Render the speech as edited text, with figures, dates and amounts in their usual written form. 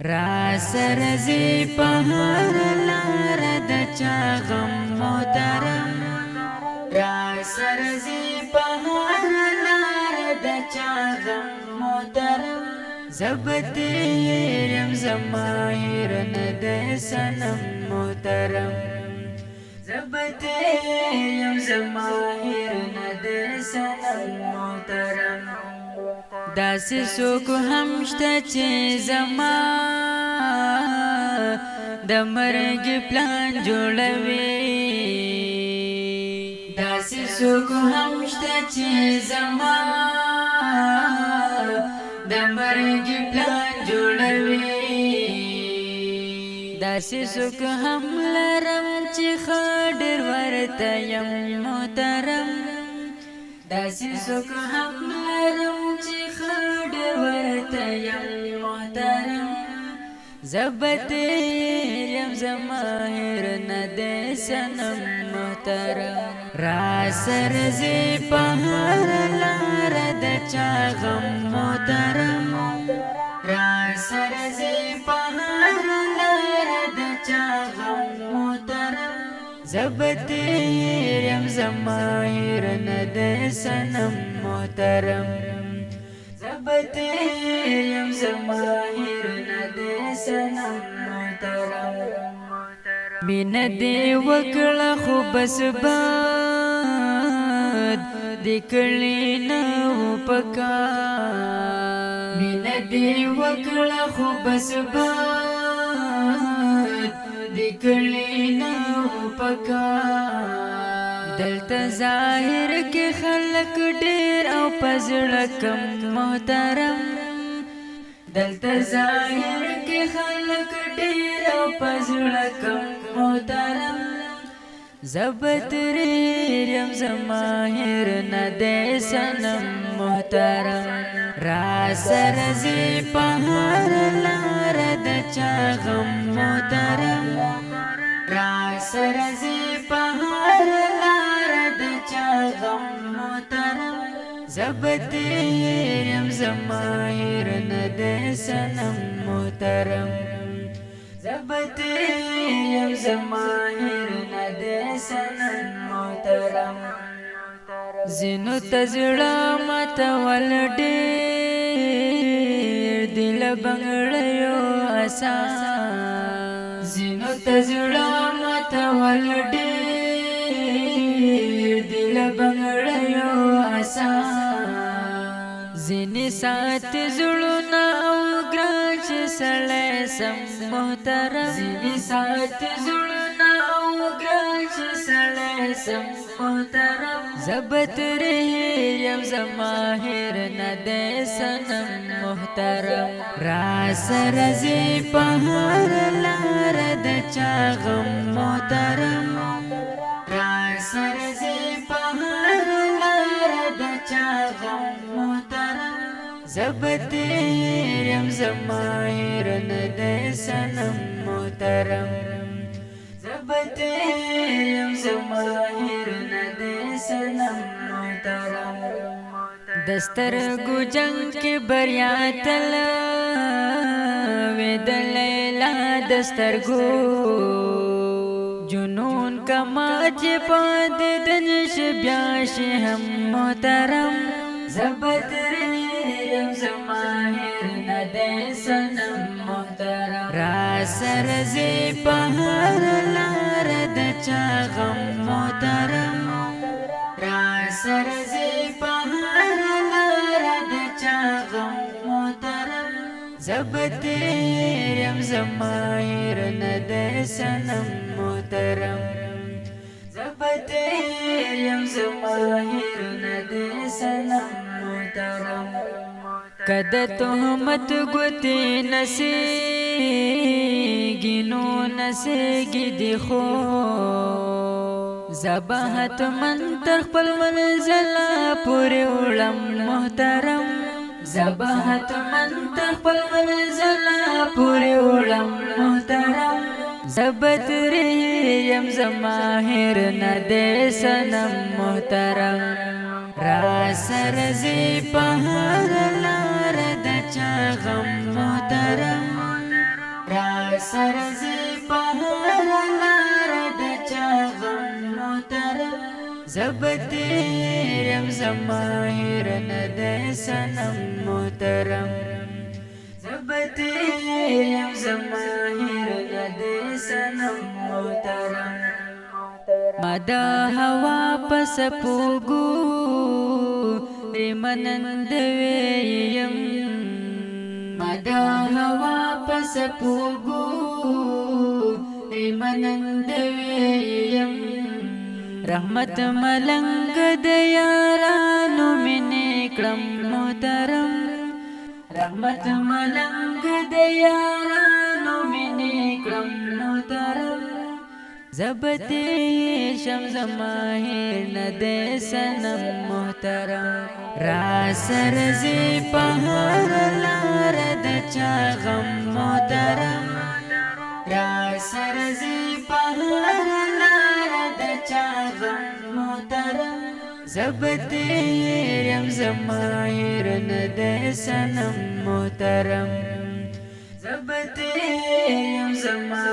را سرزی په هر لار د چا غم محترم را سرزی په هر لار د چا غم محترم زبت هیرم زماهر ند سنم محترم زبت هیرم زماهر ند سنم محترم داسې څوک هم شته چې زما د مرګ پلان جوړوي داسې څوک هم شته چې زما د مرګ پلان جوړوي داسې څوک هم لرم چې ښه ډېر ورته یم محترم داسې څوک هم لرم چې ښه ډېر ورته یم محترم زبت یم زماهر نه دی صنم محترم را سرزی په هر لار د چا غم محترم را سرزی په هر لار د چا غم محترم زبت یم زماهر نه دی صنم محترم زبت یم زماهر نه دی صنم محترم مینه دی وکړه خو بس باد د کړي نه پکار مینه دی وکړه خو بس باد د کړي نه پکار دلته ظاهر کې خلق ډېر او پزړه کم محترم دلته ظاهر کې خلق ډېر او پزړه کم محترم زبت یم زماهر نه دی صنم محترم را سرزی په هر لار د چا غم محترم را سرزی په هر لار د چا غم محترم زبت یم زماهر نه دی صنم محترم زبت یم زماهر نه دی صنم محترم زینو تزړه ماتول ډېر دل بنګړیو آسان زینو تزړه ماتول ډېر دل بنګړیو آسان زینې سات زړونه او ګران چې سړی سم محترم زینې سات زړونه او ګران چې سړی سم محترم زبت یم زماهر نه دی صنم محترم را سرزی په هر لار د چا غم محترم را سرزی په هر لار د چا غم محترم زبت یم زماهر نه دی صنم محترم زبت یم زماهر نه دی صنم محترم دسترګو جنگ کې بریا تل وې د لیلا دسترګو جنون کما چې پد دنش بیا شي هم محترم زبت یم زماهر نه دی صنم محترم را سرزی په هر لار د چا غم محترم را سرزی په هر لار د چا غم محترم زبت یم زماهر نه دی صنم محترم زبت یم زماهر نه دی صنم محترم کده تهمت ګوتی نسیږي نو نسیږي دی خو زباحت من تر خپل منزل پورې وړم محترم زباحت من تر خپل منزل پورې وړم محترم زبت یم زماهر نه دی صنم محترم را سرزی په هر لار د چا غم محترم سرزی پهر لار د چا غم محترم زبتیرم زماهر ند سنم محترم زبتیرم زماهر ند سنم محترم مدا هوا پس پوگو ریمنند ویم مدا هوا پس پوگو ریمنند ویم رحمت ملنگ دیارانو من اکرم محترم رحمت ملنگ دیارانو من اکرم محترم زبتی شمز ماہر ندے سنم محترم را سرزی پہر لار د چا غم محترم را سرزی پہر لار د چا غم محترم زبتی شمز ماہر ندے سنم محترم زبتی شمز